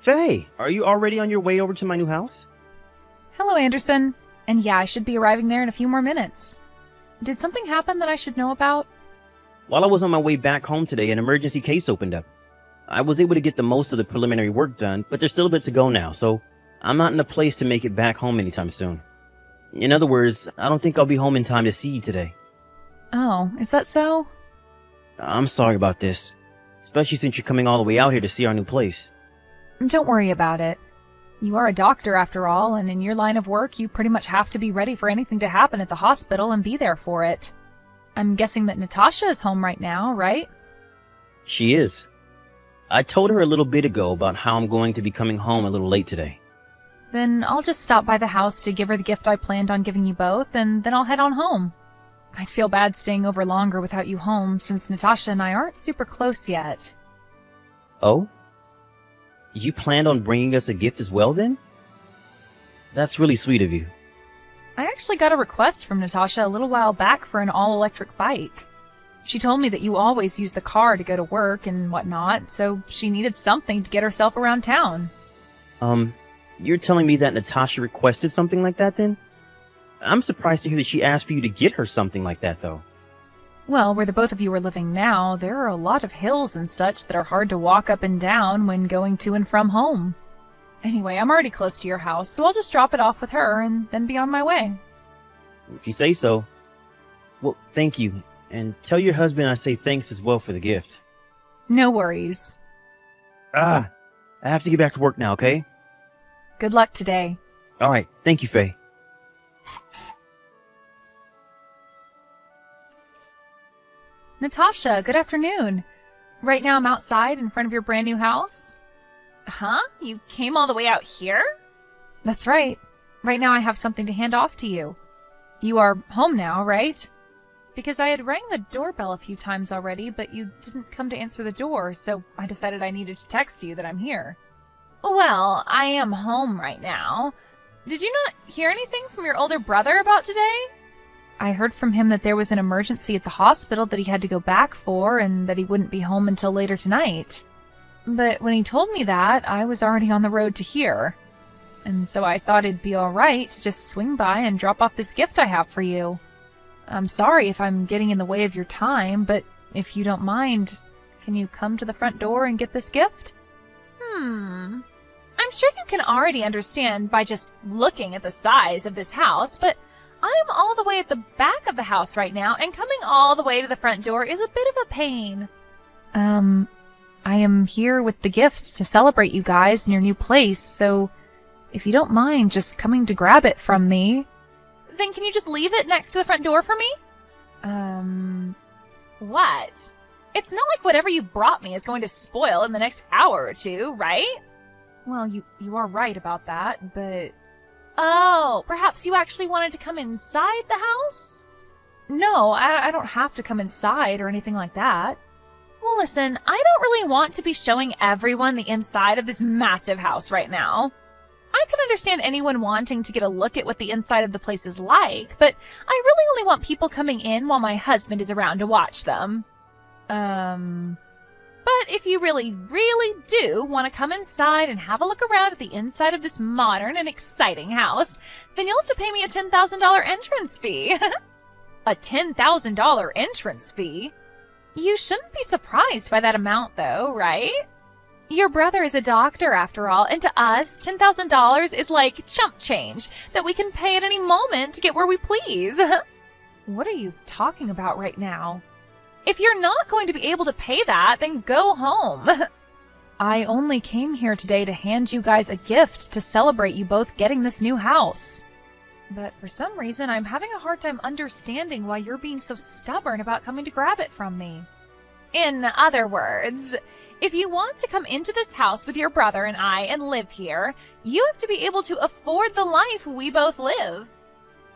Faye, are you already on your way over to my new house? Hello, Anderson. And yeah, I should be arriving there in a few more minutes. Did something happen that I should know about? While I was on my way back home today, an emergency case opened up. I was able to get the most of the preliminary work done, but there's still a bit to go now, so I'm not in a place to make it back home anytime soon. In other words, I don't think I'll be home in time to see you today. Oh, is that so? I'm sorry about this, especially since you're coming all the way out here to see our new place. Don't worry about it. You are a doctor after all, and in your line of work, you pretty much have to be ready for anything to happen at the hospital and be there for it. I'm guessing that Natasha is home right now, right? She is. I told her a little bit ago about how I'm going to be coming home a little late today. Then I'll just stop by the house to give her the gift I planned on giving you both, and then I'll head on home. I'd feel bad staying over longer without you home, since Natasha and I aren't super close yet. Oh? You planned on bringing us a gift as well, then? That's really sweet of you. I actually got a request from Natasha a little while back for an all-electric bike. She told me that you always use the car to go to work and whatnot, so she needed something to get herself around town. You're telling me that Natasha requested something like that, then? I'm surprised to hear that she asked for you to get her something like that, though. Well, where the both of you are living now, there are a lot of hills and such that are hard to walk up and down when going to and from home. Anyway, I'm already close to your house, so I'll just drop it off with her and then be on my way. If you say so. Well, thank you, and tell your husband I say thanks as well for the gift. No worries. I have to get back to work now, okay? Good luck today. Alright, thank you, Faye. Natasha, good afternoon. Right now I'm outside in front of your brand new house. Huh? You came all the way out here? That's right. Right now I have something to hand off to you. You are home now, right? Because I had rang the doorbell a few times already, but you didn't come to answer the door, so I decided I needed to text you that I'm here. Well, I am home right now. Did you not hear anything from your older brother about today? I heard from him that there was an emergency at the hospital that he had to go back for, and that he wouldn't be home until later tonight. But when he told me that, I was already on the road to here. And so I thought it'd be alright to just swing by and drop off this gift I have for you. I'm sorry if I'm getting in the way of your time, but if you don't mind, can you come to the front door and get this gift? I'm sure you can already understand by just looking at the size of this house, but I am all the way at the back of the house right now, and coming all the way to the front door is a bit of a pain. I am here with the gift to celebrate you guys in your new place, so if you don't mind just coming to grab it from me. Then can you just leave it next to the front door for me? What? It's not like whatever you brought me is going to spoil in the next hour or two, right? Well, you are right about that, but... Oh, perhaps you actually wanted to come inside the house? No, I don't have to come inside or anything like that. Well, listen, I don't really want to be showing everyone the inside of this massive house right now. I can understand anyone wanting to get a look at what the inside of the place is like, but I really only want people coming in while my husband is around to watch them. But if you really, really do want to come inside and have a look around at the inside of this modern and exciting house, then you'll have to pay me a $10,000 entrance fee. A $10,000 entrance fee? You shouldn't be surprised by that amount, though, right? Your brother is a doctor, after all, and to us, $10,000 is like chump change that we can pay at any moment to get where we please. What are you talking about right now? If you're not going to be able to pay that, then go home. I only came here today to hand you guys a gift to celebrate you both getting this new house. But for some reason, I'm having a hard time understanding why you're being so stubborn about coming to grab it from me. In other words, if you want to come into this house with your brother and I and live here, you have to be able to afford the life we both live.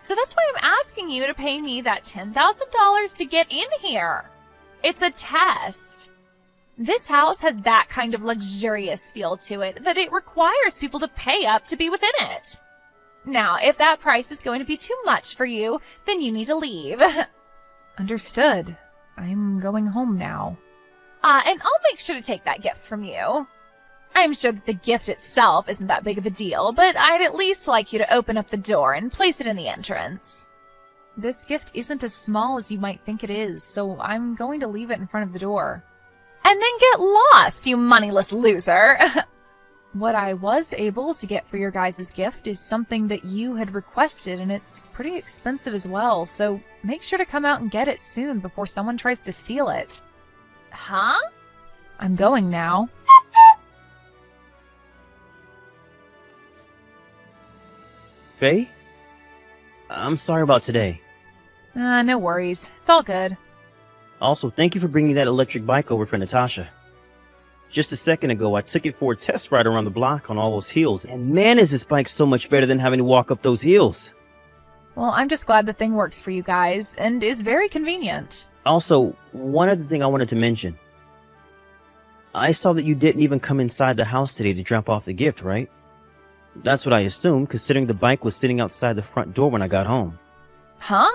So that's why I'm asking you to pay me that $10,000 to get in here. It's a test. This house has that kind of luxurious feel to it that it requires people to pay up to be within it. Now, if that price is going to be too much for you, then you need to leave. Understood. I'm going home now. And I'll make sure to take that gift from you. I'm sure that the gift itself isn't that big of a deal, but I'd at least like you to open up the door and place it in the entrance. This gift isn't as small as you might think it is, so I'm going to leave it in front of the door. And then get lost, you moneyless loser. What I was able to get for your guys' gift is something that you had requested, and it's pretty expensive as well, so make sure to come out and get it soon before someone tries to steal it. Huh? I'm going now. Faye? I'm sorry about today. No worries. It's all good. Also, thank you for bringing that electric bike over for Natasha. Just a second ago, I took it for a test ride around the block on all those hills, and man, is this bike so much better than having to walk up those hills. Well, I'm just glad the thing works for you guys, and is very convenient. Also, one other thing I wanted to mention. I saw that you didn't even come inside the house today to drop off the gift, right? That's what I assumed, considering the bike was sitting outside the front door when I got home. Huh?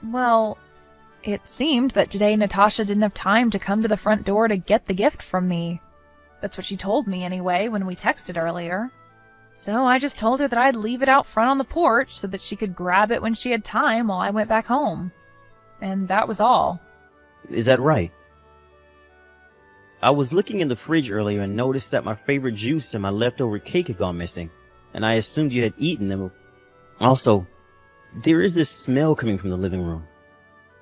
Well, it seemed that today Natasha didn't have time to come to the front door to get the gift from me. That's what she told me anyway when we texted earlier. So I just told her that I'd leave it out front on the porch so that she could grab it when she had time while I went back home. And that was all. Is that right? I was looking in the fridge earlier and noticed that my favorite juice and my leftover cake had gone missing, and I assumed you had eaten them. Also, there is this smell coming from the living room.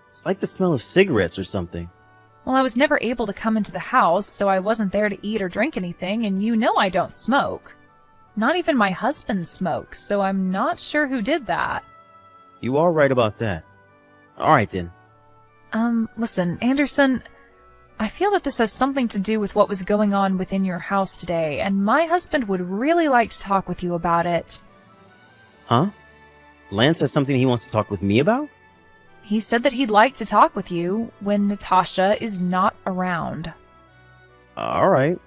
It's like the smell of cigarettes or something. Well, I was never able to come into the house, so I wasn't there to eat or drink anything, and you know I don't smoke. Not even my husband smokes, so I'm not sure who did that. You are right about that. Alright then. Listen, Anderson, I feel that this has something to do with what was going on within your house today, and my husband would really like to talk with you about it. Huh? Lance has something he wants to talk with me about? He said that he'd like to talk with you when Natasha is not around. Alright.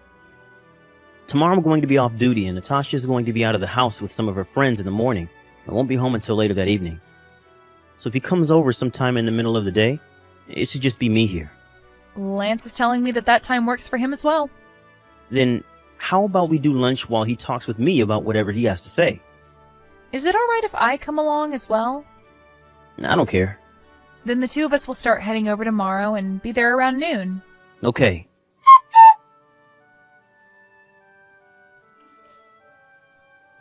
Tomorrow I'm going to be off duty, and Natasha is going to be out of the house with some of her friends in the morning. I won't be home until later that evening. So if he comes over sometime in the middle of the day, it should just be me here. Lance is telling me that that time works for him as well. Then how about we do lunch while he talks with me about whatever he has to say? Is it alright if I come along as well? I don't care. Then the two of us will start heading over tomorrow and be there around noon. Okay.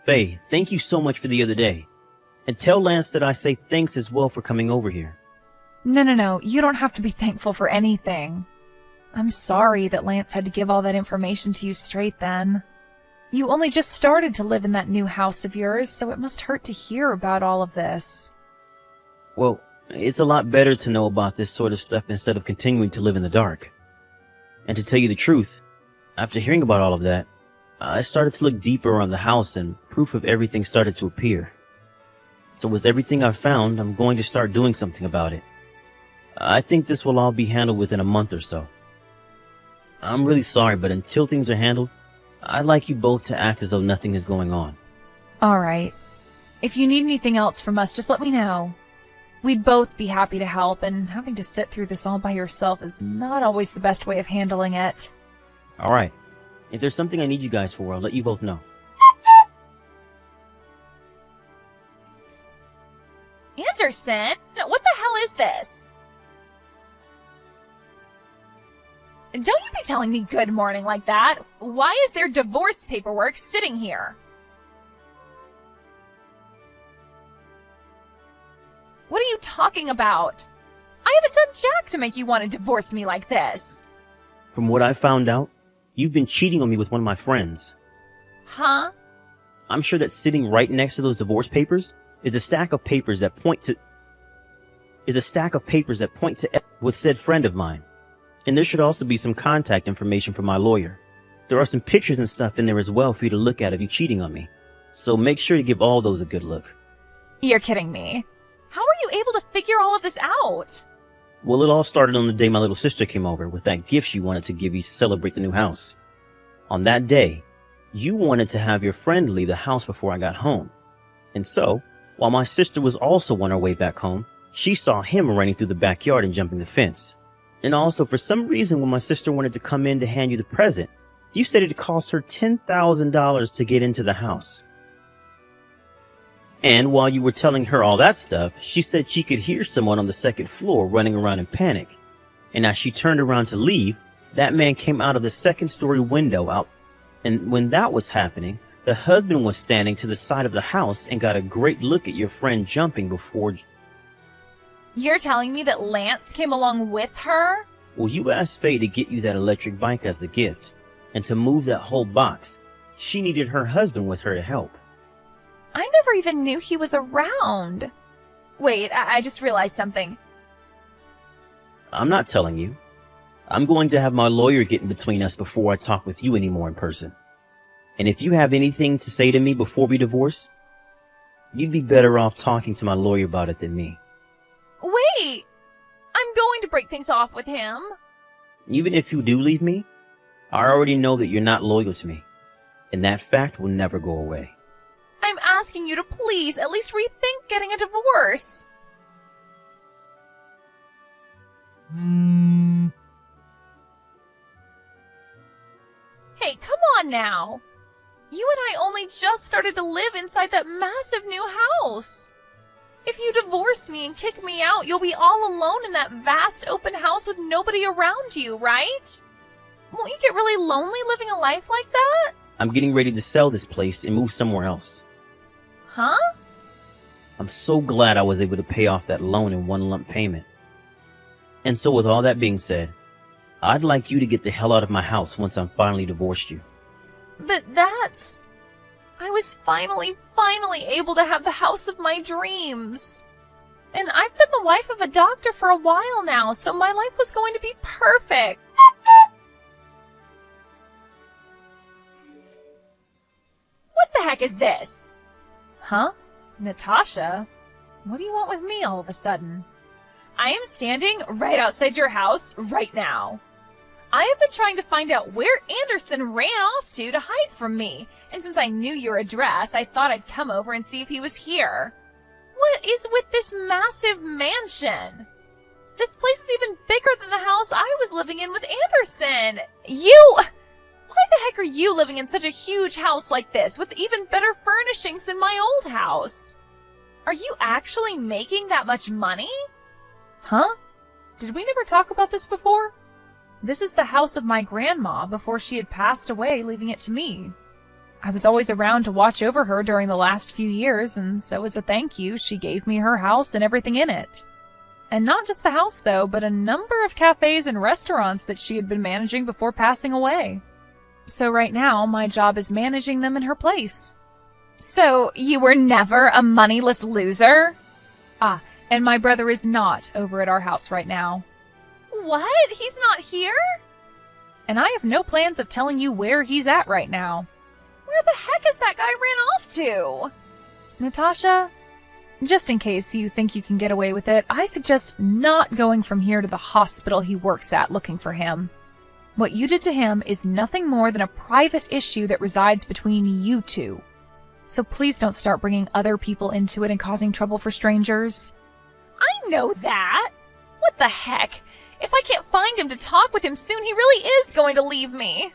Faye, thank you so much for the other day. And tell Lance that I say thanks as well for coming over here. No, you don't have to be thankful for anything. I'm sorry that Lance had to give all that information to you straight then. You only just started to live in that new house of yours, so it must hurt to hear about all of this. Well, it's a lot better to know about this sort of stuff instead of continuing to live in the dark. And to tell you the truth, after hearing about all of that, I started to look deeper around the house and proof of everything started to appear. So with everything I've found, I'm going to start doing something about it. I think this will all be handled within a month or so. I'm really sorry, but until things are handled, I'd like you both to act as though nothing is going on. Alright. If you need anything else from us, just let me know. We'd both be happy to help, and having to sit through this all by yourself is not always the best way of handling it. Alright. If there's something I need you guys for, I'll let you both know. Anderson, what the hell is this? Don't you be telling me good morning like that. Why is there divorce paperwork sitting here? What are you talking about? I haven't done jack to make you want to divorce me like this. From what I found out, you've been cheating on me with one of my friends. Huh? I'm sure that sitting right next to those divorce papers is a stack of papers that point to with said friend of mine. And there should also be some contact information for my lawyer. There are some pictures and stuff in there as well for you to look at of you cheating on me. So make sure to give all those a good look. You're kidding me. How are you able to figure all of this out? Well, it all started on the day my little sister came over with that gift she wanted to give you to celebrate the new house. On that day, you wanted to have your friend leave the house before I got home. And so, while my sister was also on her way back home, she saw him running through the backyard and jumping the fence. And also, for some reason, when my sister wanted to come in to hand you the present, You said it cost her $10,000 to get into the house. And while you were telling her all that stuff, she said she could hear someone on the second floor running around in panic. And as she turned around to leave, that man came out of the second-story window out. And when that was happening, the husband was standing to the side of the house and got a great look at your friend jumping before. You're telling me that Lance came along with her? Well, you asked Faye to get you that electric bike as the gift. And to move that whole box, she needed her husband with her to help. I never even knew he was around. Wait, I just realized something. I'm not telling you. I'm going to have my lawyer get in between us before I talk with you anymore in person. And if you have anything to say to me before we divorce, you'd be better off talking to my lawyer about it than me. Wait! I'm going to break things off with him. Even if you do leave me, I already know that you're not loyal to me. And that fact will never go away. I'm asking you to please at least rethink getting a divorce. Hey, come on now. You and I only just started to live inside that massive new house. If you divorce me and kick me out, you'll be all alone in that vast open house with nobody around you, right? Won't you get really lonely living a life like that? I'm getting ready to sell this place and move somewhere else. Huh? I'm so glad I was able to pay off that loan in one lump payment. And so with all that being said, I'd like you to get the hell out of my house once I'm finally divorced you. But that's... I was finally able to have the house of my dreams. And I've been the wife of a doctor for a while now, so my life was going to be perfect. What the heck is this? Huh? Natasha? What do you want with me all of a sudden? I am standing right outside your house right now. I have been trying to find out where Anderson ran off to hide from me, and since I knew your address, I thought I'd come over and see if he was here. What is with this massive mansion? This place is even bigger than the house I was living in with Anderson. Why the heck are you living in such a huge house like this with even better furnishings than my old house? Are you actually making that much money? Huh? Did we never talk about this before? This is the house of my grandma before she had passed away, leaving it to me. I was always around to watch over her during the last few years, and so as a thank you, she gave me her house and everything in it. And not just the house, though, but a number of cafes and restaurants that she had been managing before passing away. So right now, my job is managing them in her place. So, you were never a moneyless loser? Ah, and my brother is not over at our house right now. What? He's not here? And I have no plans of telling you where he's at right now. Where the heck is that guy ran off to? Natasha, just in case you think you can get away with it, I suggest not going from here to the hospital he works at looking for him. What you did to him is nothing more than a private issue that resides between you two. So please don't start bringing other people into it and causing trouble for strangers. I know that. What the heck? If I can't find him to talk with him soon, he really is going to leave me.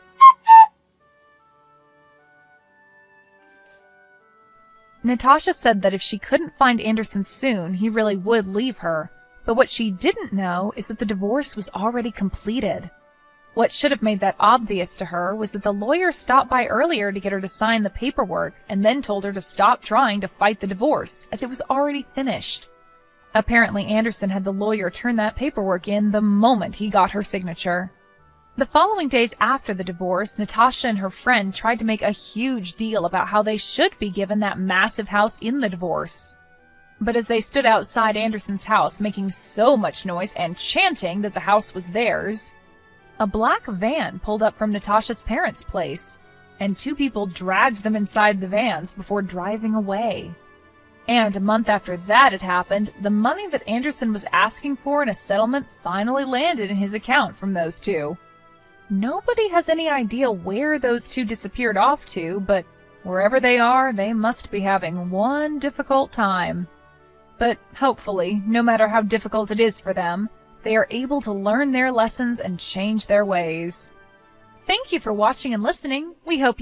Natasha said that if she couldn't find Anderson soon, he really would leave her. But what she didn't know is that the divorce was already completed. What should have made that obvious to her was that the lawyer stopped by earlier to get her to sign the paperwork and then told her to stop trying to fight the divorce, as it was already finished. Apparently, Anderson had the lawyer turn that paperwork in the moment he got her signature. The following days after the divorce, Natasha and her friend tried to make a huge deal about how they should be given that massive house in the divorce. But as they stood outside Anderson's house making so much noise and chanting that the house was theirs, a black van pulled up from Natasha's parents' place, and two people dragged them inside the vans before driving away. And a month after that had happened, the money that Anderson was asking for in a settlement finally landed in his account from those two. Nobody has any idea where those two disappeared off to, but wherever they are, they must be having one difficult time. But hopefully, no matter how difficult it is for them, they are able to learn their lessons and change their ways. Thank you for watching and listening. We hope